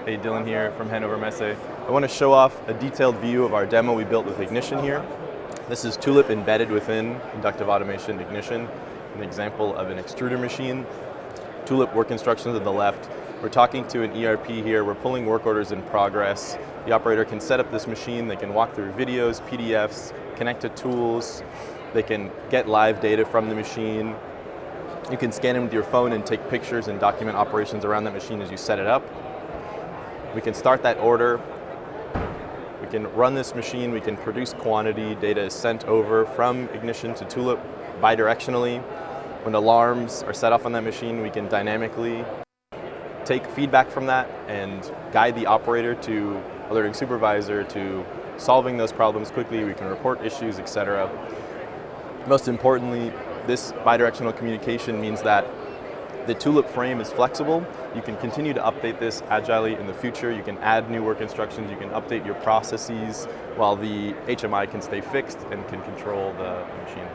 Hey, Dylan here from Hanover MES. I want to show off a detailed view of our demo we built with Ignition here. This is Tulip embedded within Inductive Automation Ignition, an example of an extruder machine. Tulip work instructions on the left. We're talking to an ERP here. We're pulling work orders in progress. The operator can set up this machine. They can walk through videos, PDFs, connect to tools. They can get live data from the machine. You can scan it with your phone and take pictures and document operations around that machine as you set it up. We can start that order. We can run this machine. We can produce quantity. Data is sent over from Ignition to Tulip bidirectionally. When alarms are set off on that machine, we can dynamically take feedback from that and guide the operator to alerting supervisor to solving those problems quickly. We can report issues, etc. Most importantly, this bidirectional communication means that the Tulip frame is flexible. You can continue to update this agilely in the future. You can add new work instructions. You can update your processes while the HMI can stay fixed and can control the machine.